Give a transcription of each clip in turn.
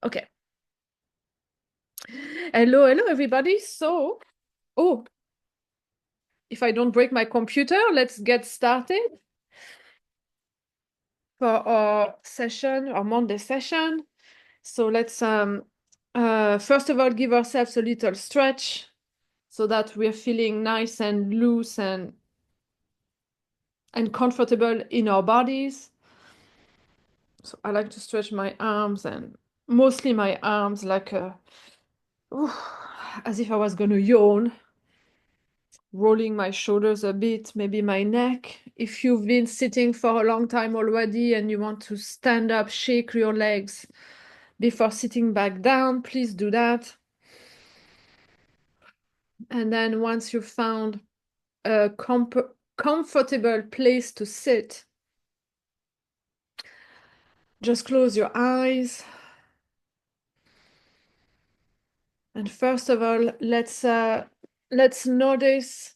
Okay. Hello, everybody. So, oh, if I don't break my computer, let's get started for our session, our Monday session. So let's first of all give ourselves a little stretch so that we're feeling nice and loose and comfortable in our bodies. So I like to stretch my arms and mostly my arms like as if I was going to yawn. Rolling my shoulders a bit, maybe my neck. If you've been sitting for a long time already and you want to stand up, shake your legs before sitting back down, please do that. And then once you've found a comfortable place to sit, just close your eyes. And first of all, let's notice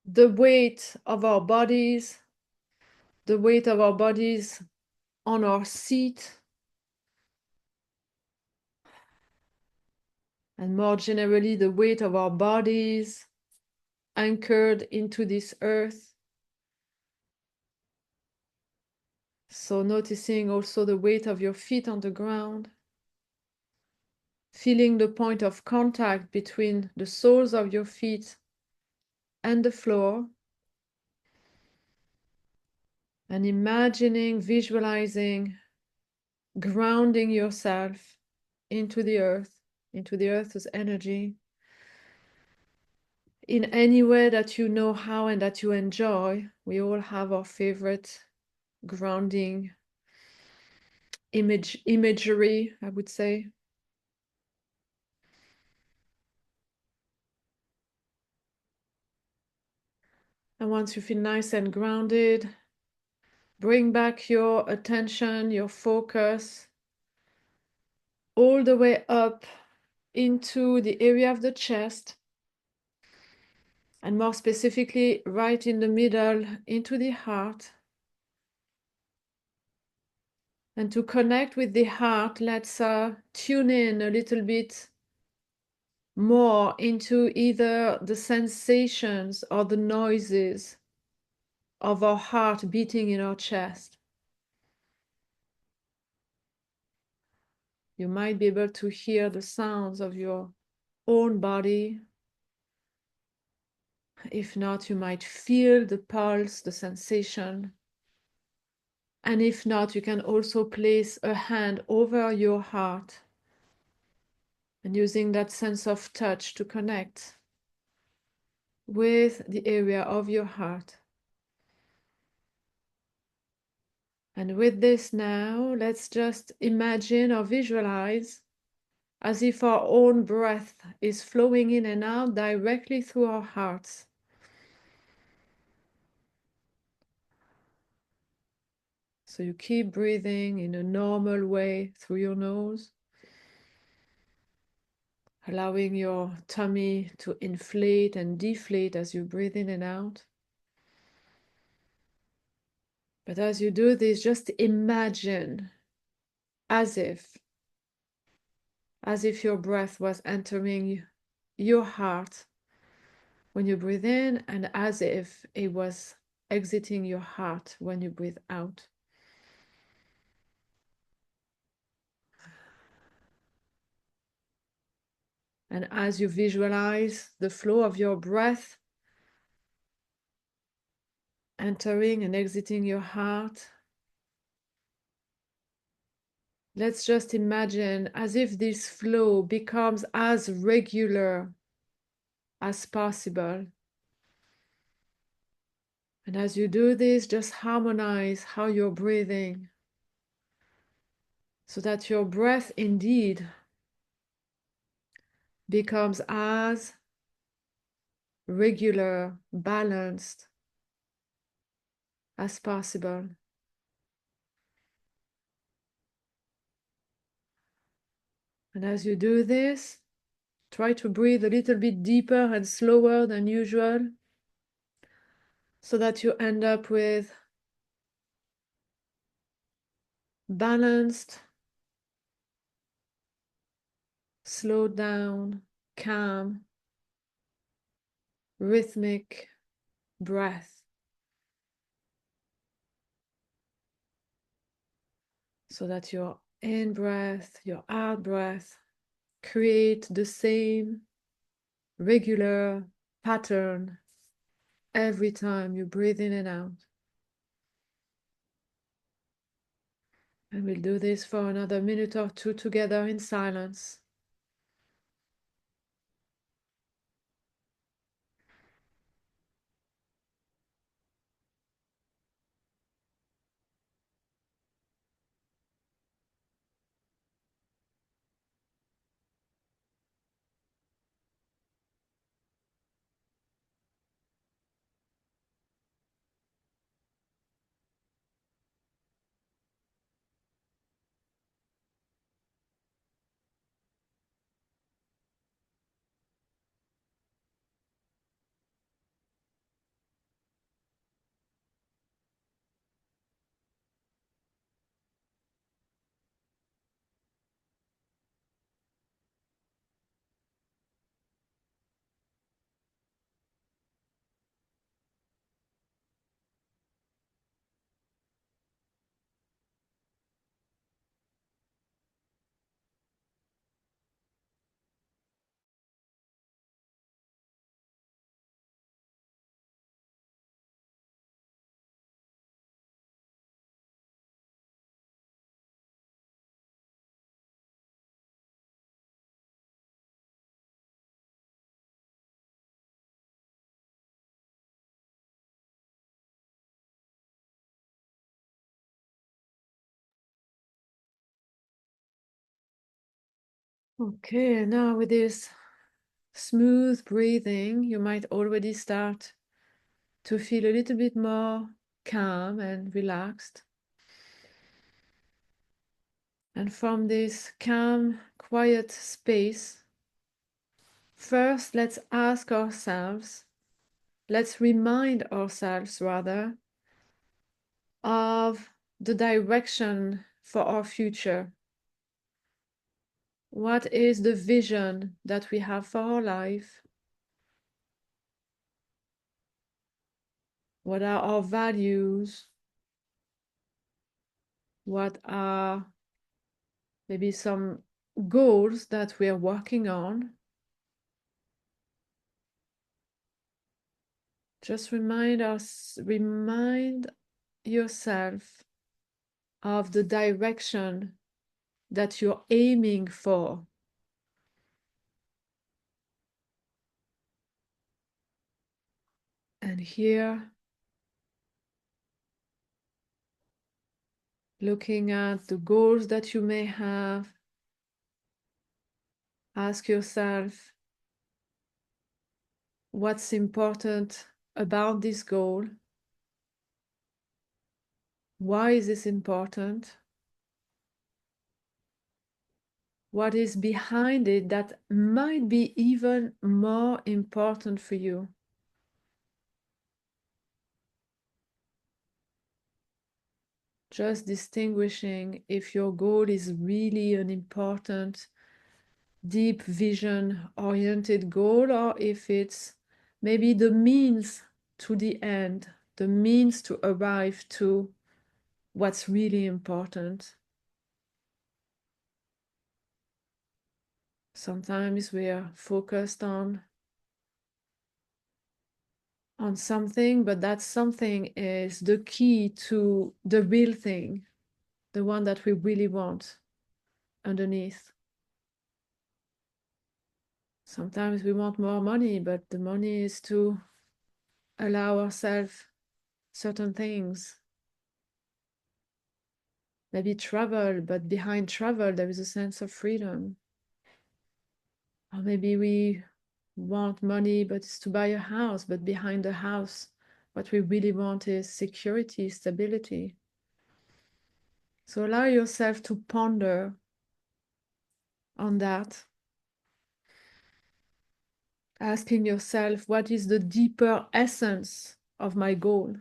the weight of our bodies, the weight of our bodies on our seat. And more generally, the weight of our bodies anchored into this earth. So noticing also the weight of your feet on the ground, feeling the point of contact between the soles of your feet and the floor, and imagining, visualizing, grounding yourself into the earth's energy, in any way that you know how and that you enjoy. We all have our favorite grounding imagery, I would say. And once you feel nice and grounded, bring back your attention, your focus, all the way up into the area of the chest, and more specifically, right in the middle, into the heart. And to connect with the heart, let's tune in a little bit more into either the sensations or the noises of our heart beating in our chest. You might be able to hear the sounds of your own body. If not, you might feel the pulse, the sensation. And if not, you can also place a hand over your heart and using that sense of touch to connect with the area of your heart. And with this now, let's just imagine or visualize as if our own breath is flowing in and out directly through our hearts. So you keep breathing in a normal way through your nose, allowing your tummy to inflate and deflate as you breathe in and out. But as you do this, just imagine as if your breath was entering your heart when you breathe in, and as if it was exiting your heart when you breathe out. And as you visualize the flow of your breath entering and exiting your heart, let's just imagine as if this flow becomes as regular as possible. And as you do this, just harmonize how you're breathing so that your breath indeed becomes as regular, balanced as possible. And as you do this, try to breathe a little bit deeper and slower than usual so that you end up with balanced, slow down, calm, rhythmic breath, so that your in breath, your out breath create the same regular pattern every time you breathe in and out. And we'll do this for another minute or two together in silence. Okay, now with this smooth breathing, you might already start to feel a little bit more calm and relaxed. And from this calm, quiet space, first let's ask ourselves, let's remind ourselves rather, of the direction for our future. What is the vision that we have for our life? What are our values? What are maybe some goals that we are working on? Just remind yourself of the direction that you're aiming for. And here, looking at the goals that you may have, ask yourself what's important about this goal. Why is this important? What is behind it that might be even more important for you? Just distinguishing if your goal is really an important, deep vision-oriented goal, or if it's maybe the means to the end, the means to arrive to what's really important. Sometimes we are focused on something, but that something is the key to the real thing, the one that we really want underneath. Sometimes we want more money, but the money is to allow ourselves certain things. Maybe travel, but behind travel, there is a sense of freedom. Or maybe we want money, but it's to buy a house, but behind the house, what we really want is security, stability. So allow yourself to ponder on that, asking yourself, what is the deeper essence of my goal?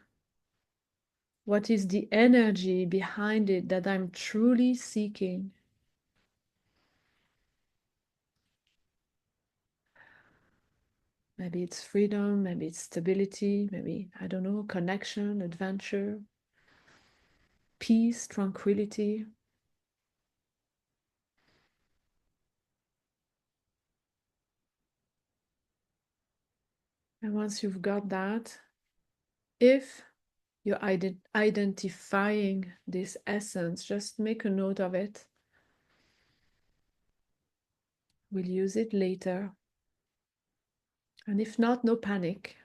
What is the energy behind it that I'm truly seeking? Maybe it's freedom, maybe it's stability, maybe, I don't know, connection, adventure, peace, tranquility. And once you've got that, if you're identifying this essence, just make a note of it. We'll use it later. And if not, no panic.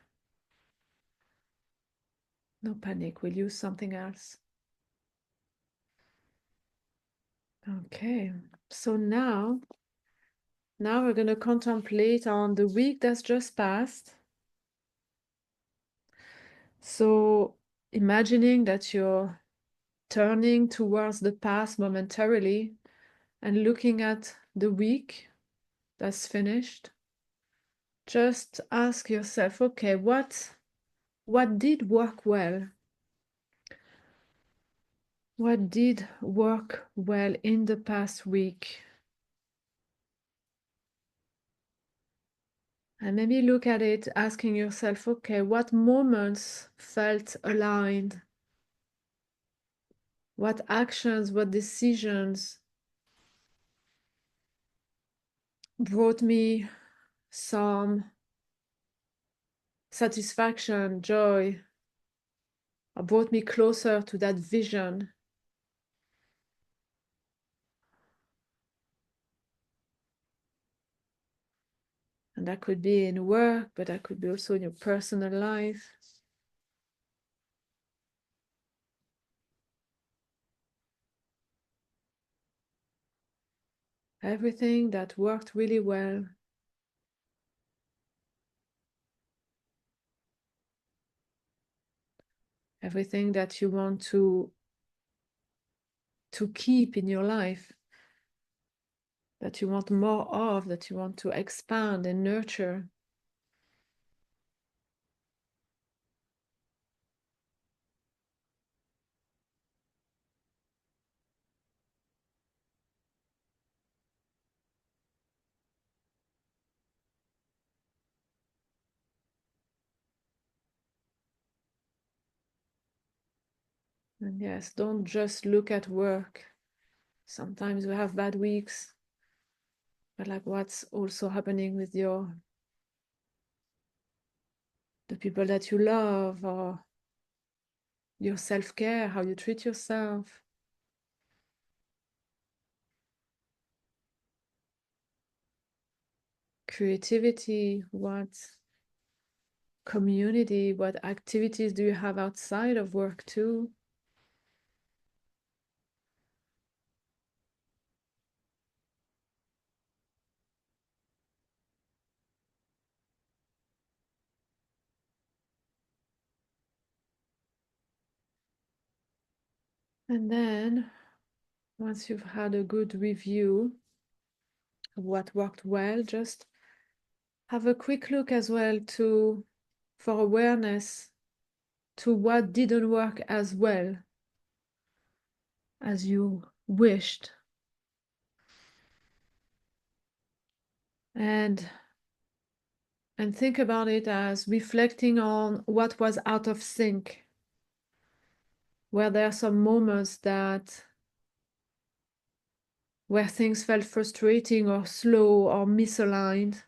No panic, we'll use something else. Okay, so now we're going to contemplate on the week that's just passed. So imagining that you're turning towards the past momentarily and looking at the week that's finished, just ask yourself, okay, what did work well? What did work well in the past week? And maybe look at it asking yourself, okay, what moments felt aligned? What actions, what decisions brought me some satisfaction, joy, or brought me closer to that vision? And that could be in work, but that could be also in your personal life. Everything that worked really well. Everything that you want to keep in your life, that you want more of, that you want to expand and nurture. And yes, don't just look at work. Sometimes we have bad weeks, but like what's also happening with the people that you love, or your self-care, how you treat yourself. Creativity, what community, what activities do you have outside of work too? And then once you've had a good review of what worked well, just have a quick look as well for awareness to what didn't work as well as you wished. And think about it as reflecting on what was out of sync, where there are some moments where things felt frustrating or slow or misaligned.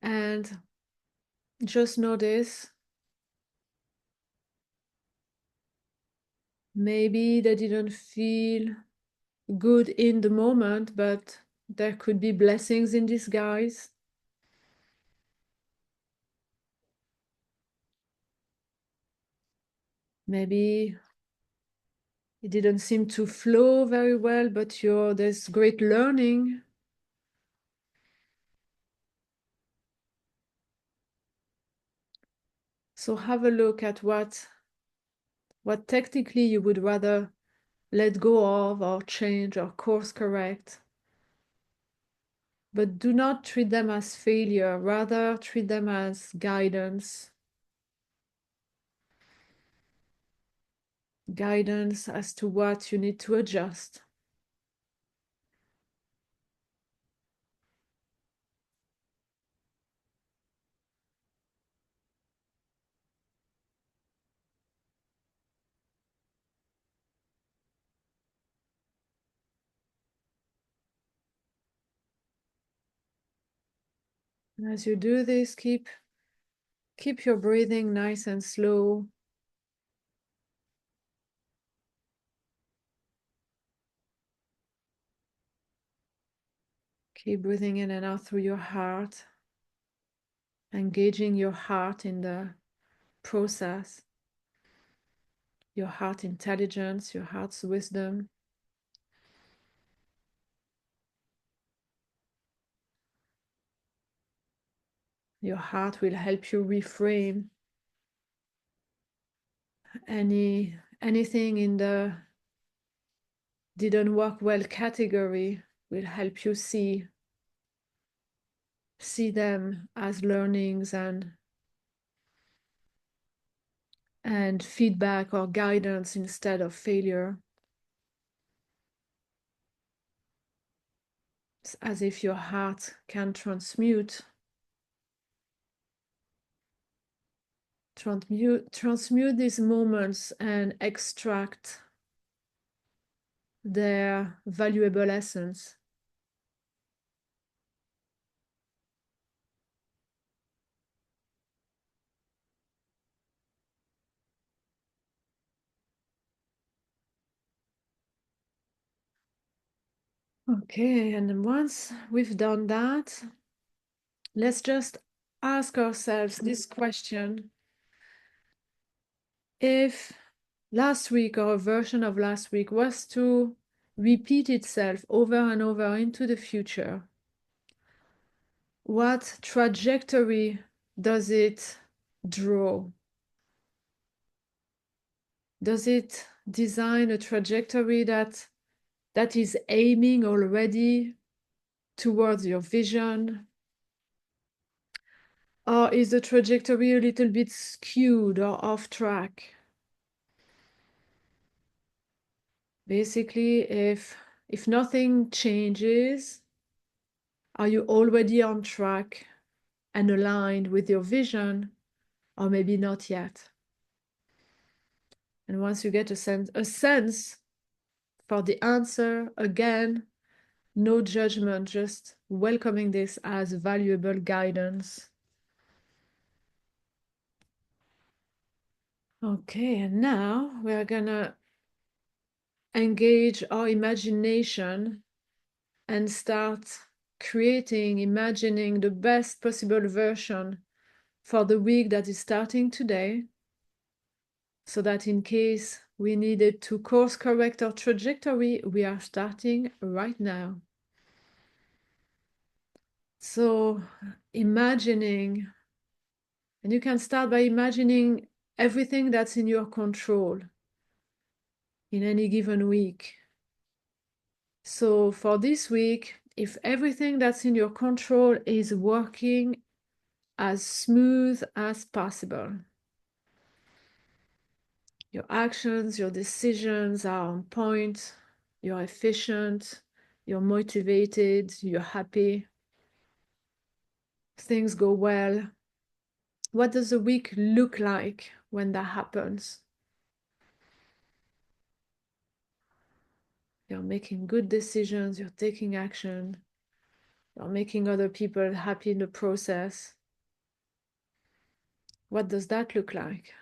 And just notice, maybe they didn't feel good in the moment, but there could be blessings in disguise. Maybe it didn't seem to flow very well, but there's great learning. So have a look at what technically you would rather let go of or change or course correct. But do not treat them as failure, rather treat them as guidance. Guidance as to what you need to adjust. And as you do this, keep your breathing nice and slow. Keep breathing in and out through your heart, engaging your heart in the process, your heart intelligence, your heart's wisdom. Your heart will help you reframe anything in the didn't work well category, will help you see them as learnings and feedback or guidance instead of failure. It's as if your heart can transmute these moments and extract their valuable essence. Okay, and once we've done that, let's just ask ourselves this question. If last week or a version of last week was to repeat itself over and over into the future, what trajectory does it draw? Does it design a trajectory that is aiming already towards your vision? Or is the trajectory a little bit skewed or off track? Basically, if nothing changes, are you already on track and aligned with your vision, or maybe not yet? And once you get a sense for the answer, again, no judgment, just welcoming this as valuable guidance. Okay, and now we're gonna engage our imagination and start imagining the best possible version for the week that is starting today, so that in case we needed to course correct our trajectory, we are starting right now. So imagining, and you can start by imagining everything that's in your control in any given week. So for this week, if everything that's in your control is working as smooth as possible, your actions, your decisions are on point, you're efficient, you're motivated, you're happy, things go well. What does the week look like when that happens? You're making good decisions, you're taking action, you're making other people happy in the process. What does that look like?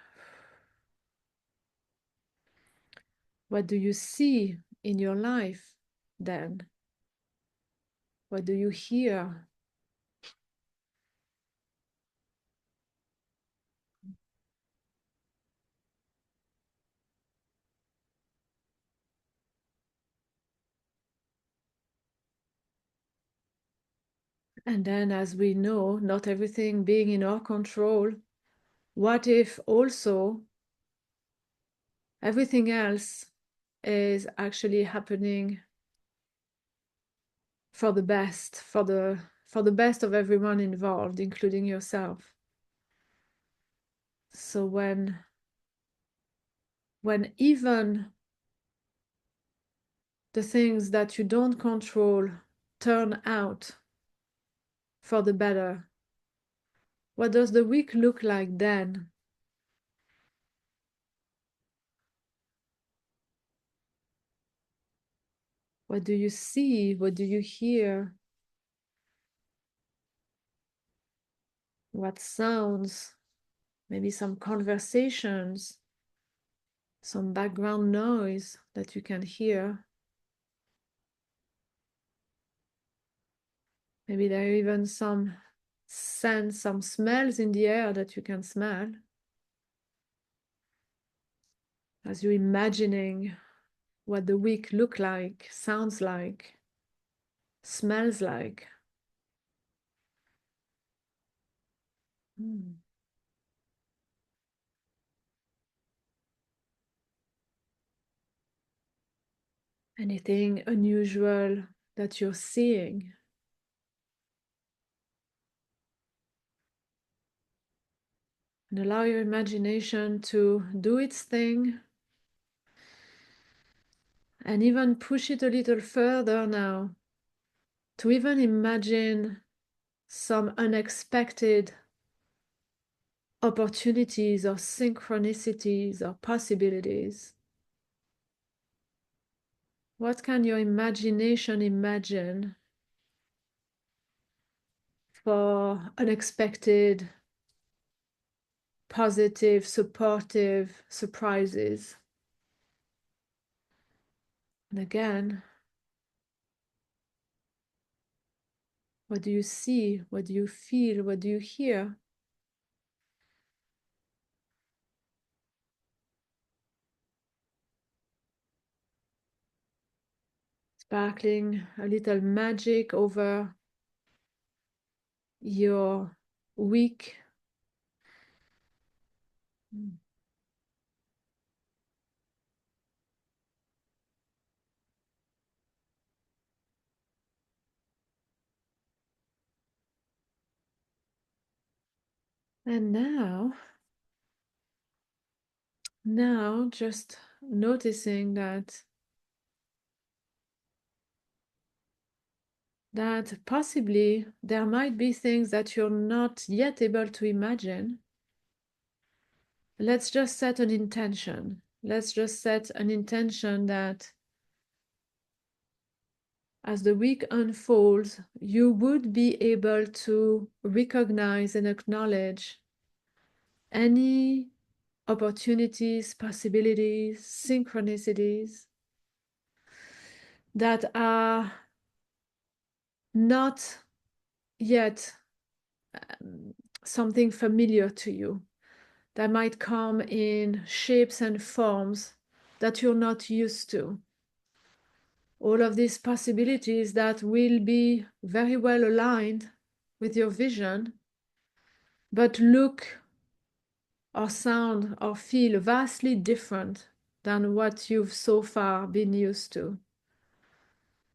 What do you see in your life then? What do you hear? And then, as we know, not everything being in our control, what if also everything else is actually happening for the best, for the best of everyone involved, including yourself? So when even the things that you don't control turn out for the better, what does the week look like then? What do you see? What do you hear? what sounds, maybe some conversations, some background noise that you can hear. Maybe there are even some scents, some smells in the air that you can smell as you're imagining what the week looks like, sounds like, smells like. Mm. Anything unusual that you're seeing. And allow your imagination to do its thing and even push it a little further now to even imagine some unexpected opportunities or synchronicities or possibilities. What can your imagination imagine for unexpected, positive, supportive surprises? And again, what do you see? What do you feel? What do you hear? Sparkling a little magic over your week. And now just noticing that possibly there might be things that you're not yet able to imagine. Let's just set an intention. Let's just set an intention that as the week unfolds, you would be able to recognize and acknowledge any opportunities, possibilities, synchronicities that are not yet something familiar to you, that might come in shapes and forms that you're not used to. All of these possibilities that will be very well aligned with your vision, but look or sound or feel vastly different than what you've so far been used to.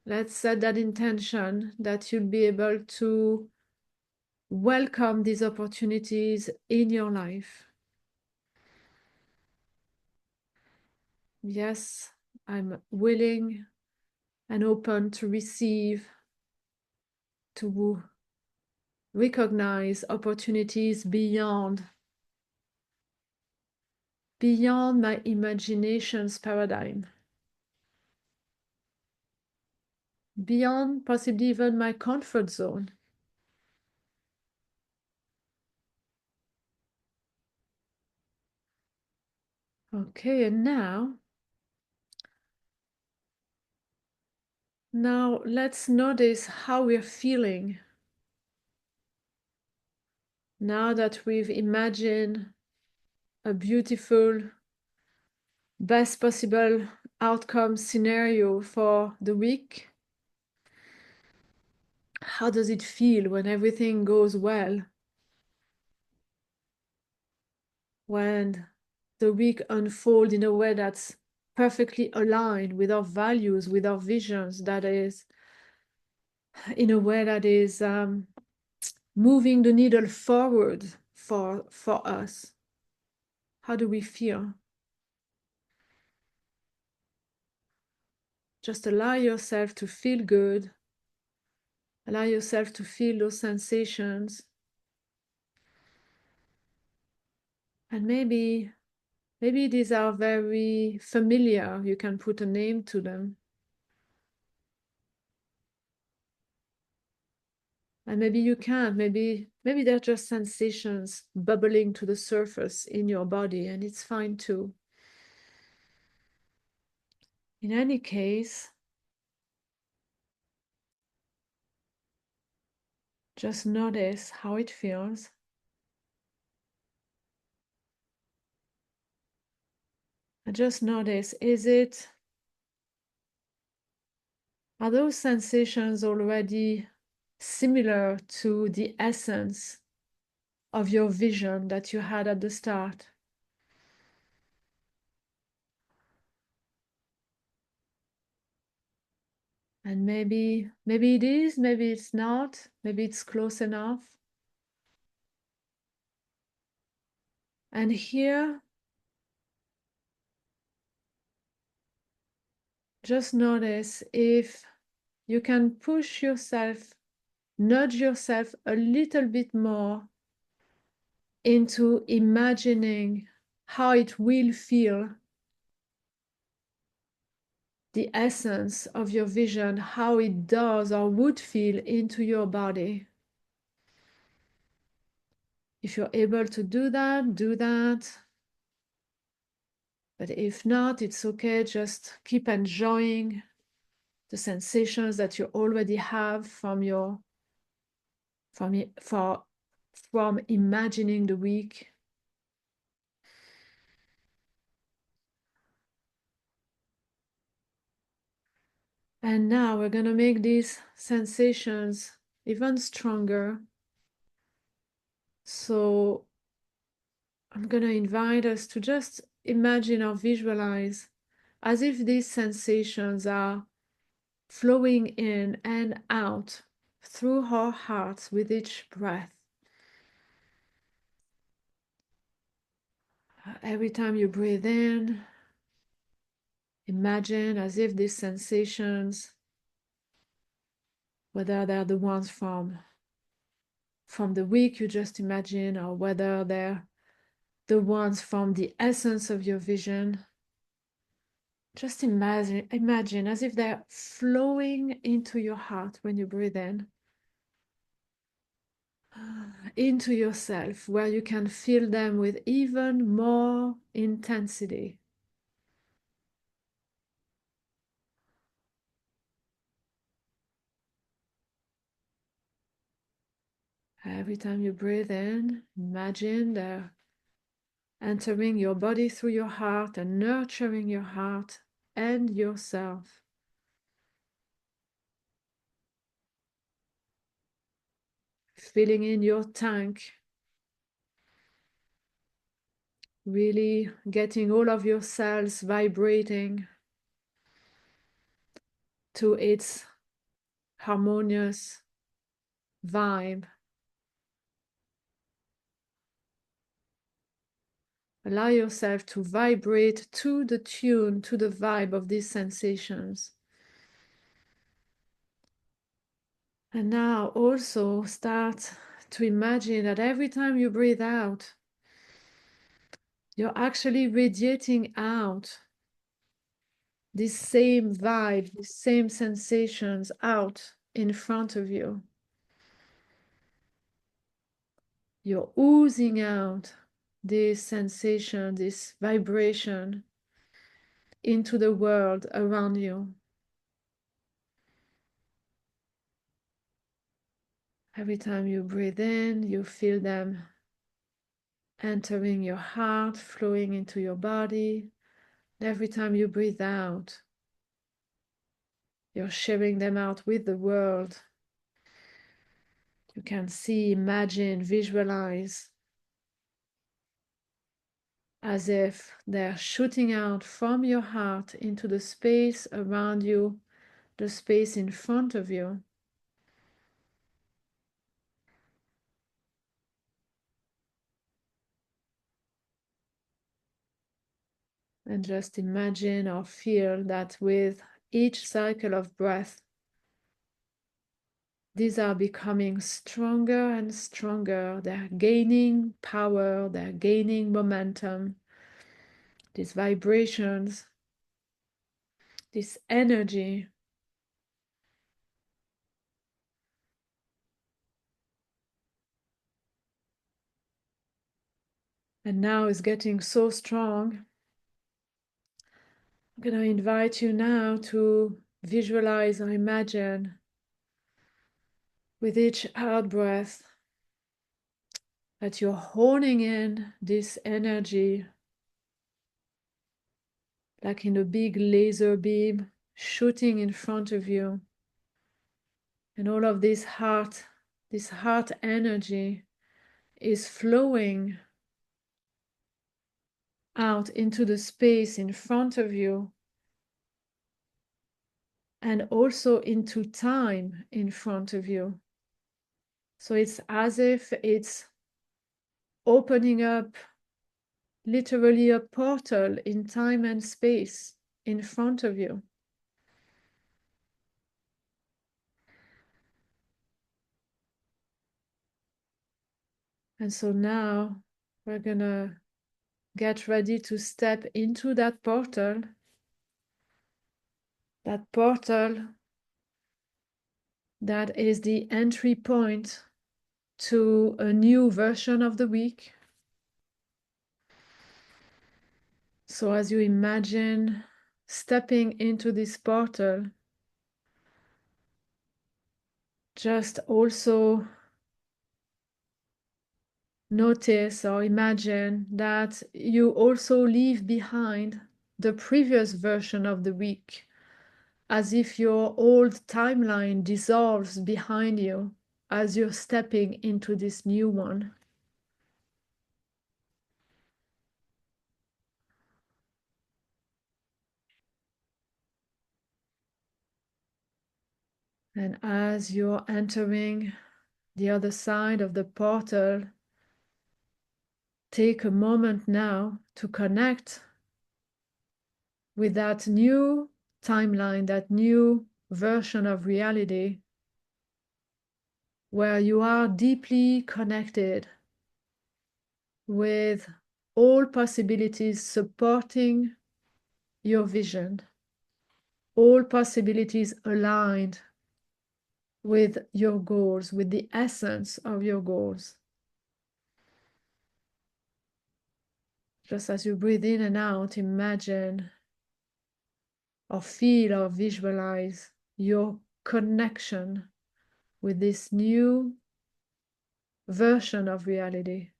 Let's set that intention that you'll be able to welcome these opportunities in your life. Yes, I'm willing and open to receive, to recognize opportunities beyond my imagination's paradigm, beyond possibly even my comfort zone. Okay, and now let's notice how we're feeling now that we've imagined a beautiful, best possible outcome scenario for the week. How does it feel when everything goes well? When the week unfolds in a way that's perfectly aligned with our values, with our visions, that is in a way that is moving the needle forward for us. How do we feel? Just allow yourself to feel good. Allow yourself to feel those sensations. And maybe these are very familiar. You can put a name to them. And maybe you can't. Maybe Maybe they're just sensations bubbling to the surface in your body, and it's fine too. In any case, just notice how it feels. And just notice, are those sensations already similar to the essence of your vision that you had at the start? And maybe it is, maybe it's not, maybe it's close enough. And here, just notice if you can push yourself, nudge yourself a little bit more into imagining how it will feel, the essence of your vision, how it does or would feel into your body. If you're able to do that, do that. But if not, it's okay. Just keep enjoying the sensations that you already have from imagining the week. And now we're going to make these sensations even stronger. So I'm going to invite us to just imagine or visualize as if these sensations are flowing in and out through our hearts with each breath. Every time you breathe in, imagine as if these sensations, whether they're the ones from the week you just imagine, or whether they're the ones from the essence of your vision, just imagine as if they're flowing into your heart when you breathe in, into yourself, where you can feel them with even more intensity. Every time you breathe in, imagine they're entering your body through your heart and nurturing your heart and yourself. Filling in your tank, really getting all of your cells vibrating to its harmonious vibe. Allow yourself to vibrate to the tune, to the vibe of these sensations. And now also start to imagine that every time you breathe out, you're actually radiating out this same vibe, these same sensations out in front of you. You're oozing out this sensation, this vibration into the world around you. Every time you breathe in, you feel them entering your heart, flowing into your body. Every time you breathe out, you're sharing them out with the world. You can see, imagine, visualize as if they're shooting out from your heart into the space around you, the space in front of you. And just imagine or feel that with each cycle of breath, these are becoming stronger and stronger. They're gaining power, they're gaining momentum. These vibrations, this energy, And now it's getting so strong. I'm going to invite you now to visualize or imagine with each out breath that you're honing in this energy like in a big laser beam shooting in front of you. And all of this heart energy is flowing out into the space in front of you and also into time in front of you. So it's as if it's opening up literally a portal in time and space in front of you. And so now we're gonna get ready to step into that portal that is the entry point to a new version of the week. So as you imagine stepping into this portal, just also notice or imagine that you also leave behind the previous version of the week, as if your old timeline dissolves behind you as you're stepping into this new one. And as you're entering the other side of the portal, take a moment now to connect with that new timeline, that new version of reality, where you are deeply connected with all possibilities supporting your vision, all possibilities aligned with your goals, with the essence of your goals. Just as you breathe in and out, imagine or feel or visualize your connection with this new version of reality.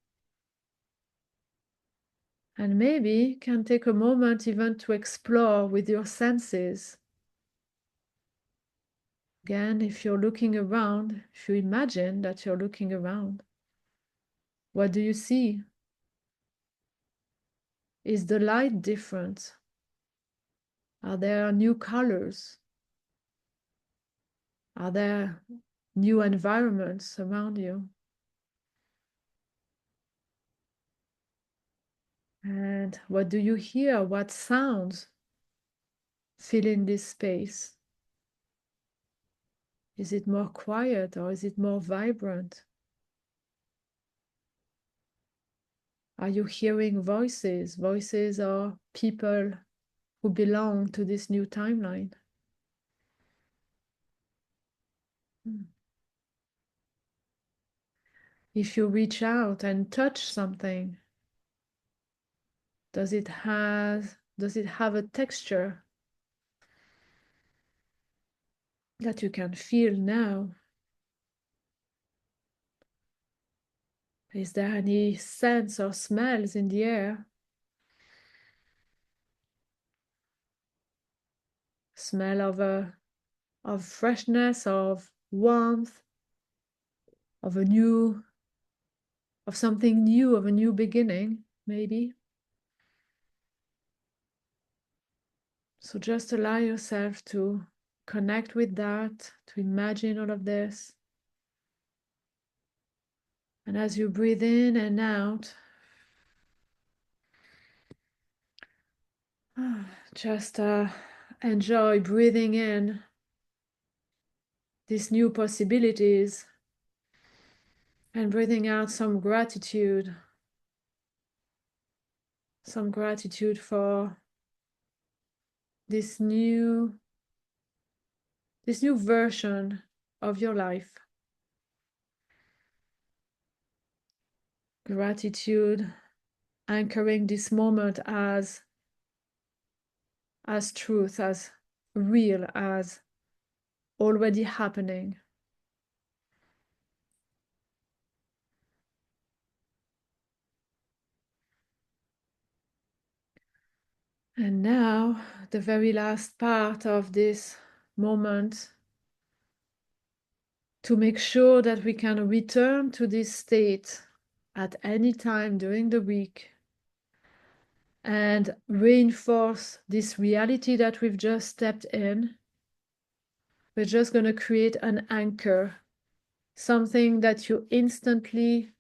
And maybe can take a moment even to explore with your senses. Again, if you're looking around, if you imagine that you're looking around, what do you see? Is the light different? Are there new colors? Are there new environments around you? And what do you hear? What sounds fill in this space? Is it more quiet or is it more vibrant? Are you hearing voices? Voices are people who belong to this new timeline. If you reach out and touch something, does it have a texture that you can feel now? Is there any scents or smells in the air? Smell of freshness, of warmth, of something new, of a new beginning, maybe. So just allow yourself to connect with that, to imagine all of this. And as you breathe in and out, just enjoy breathing in these new possibilities and breathing out some gratitude for this new version of your life. Gratitude anchoring this moment as truth, as real, as already happening. And now, the very last part of this moment, to make sure that we can return to this state at any time during the week and reinforce this reality that we've just stepped in. We're just going to create an anchor, something that will instantly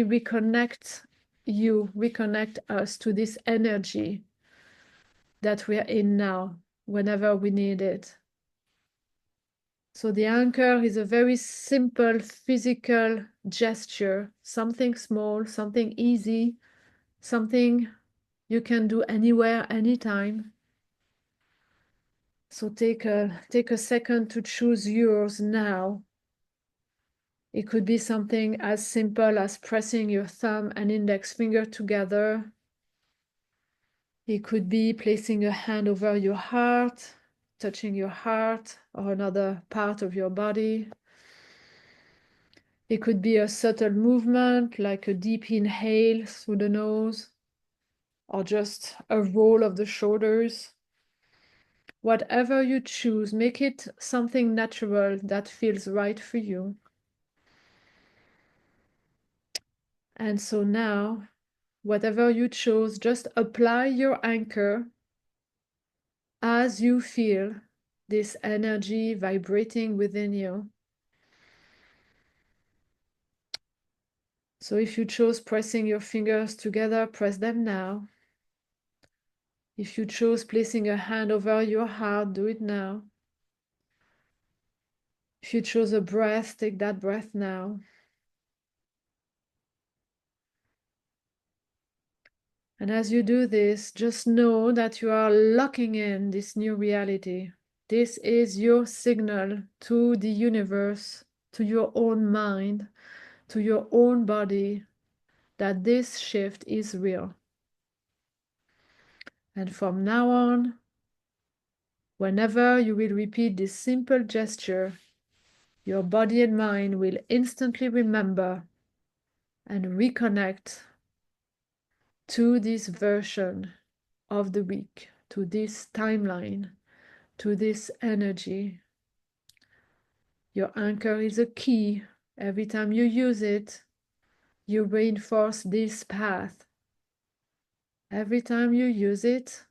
reconnect us to this energy that we are in now, whenever we need it. So the anchor is a very simple physical gesture, something small, something easy, something you can do anywhere, anytime. So take a second to choose yours now. It could be something as simple as pressing your thumb and index finger together. It could be placing a hand over your heart, touching your heart or another part of your body. It could be a subtle movement, like a deep inhale through the nose, or just a roll of the shoulders. Whatever you choose, make it something natural that feels right for you. And so now, whatever you chose, just apply your anchor as you feel this energy vibrating within you. So if you chose pressing your fingers together, press them now. If you chose placing a hand over your heart, do it now. If you chose a breath, take that breath now. And as you do this, just know that you are locking in this new reality. This is your signal to the universe, to your own mind, to your own body, that this shift is real. And from now on, whenever you will repeat this simple gesture, your body and mind will instantly remember and reconnect to this version of the week, to this timeline, to this energy. Your anchor is a key. Every time you use it, you reinforce this path. Every time you use it,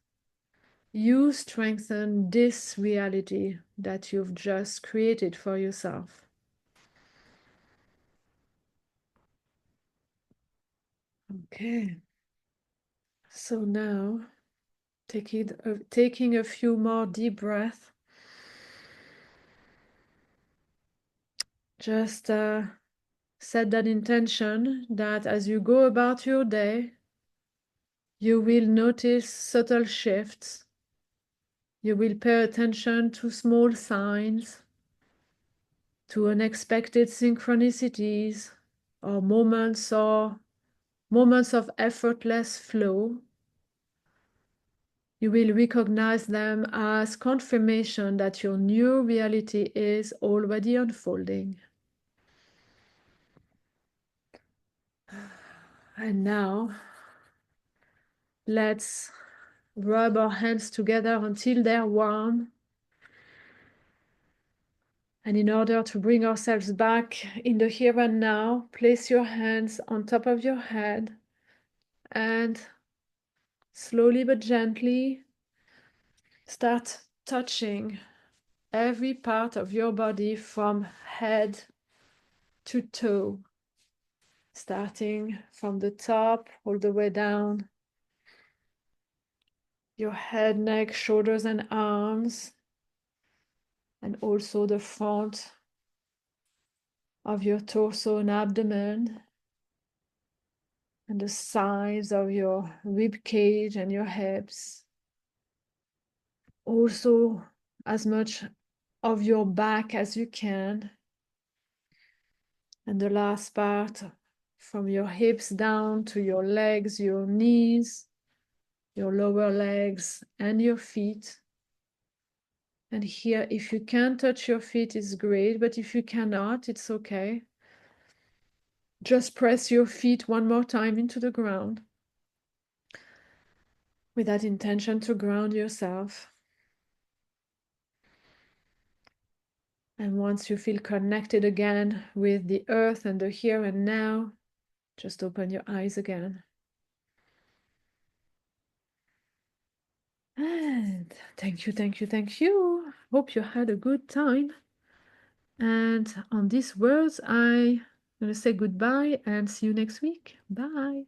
you strengthen this reality that you've just created for yourself. Okay. So now, taking a few more deep breaths. Just set that intention that as you go about your day, you will notice subtle shifts. You will pay attention to small signs, to unexpected synchronicities, or moments of effortless flow. You will recognize them as confirmation that your new reality is already unfolding. And now, let's rub our hands together until they're warm. And in order to bring ourselves back in the here and now, place your hands on top of your head and slowly but gently start touching every part of your body from head to toe, starting from the top all the way down your head, neck, shoulders, and arms, and also the front of your torso and abdomen, and the sides of your rib cage and your hips. Also, as much of your back as you can. And the last part from your hips down to your legs, your knees, your lower legs, and your feet. And here, if you can touch your feet, it's great, but if you cannot, it's okay. Just press your feet one more time into the ground with that intention to ground yourself. And once you feel connected again with the earth and the here and now, just open your eyes again. And thank you, thank you, thank you. Hope you had a good time. And on these words, I'm going to say goodbye and see you next week. Bye.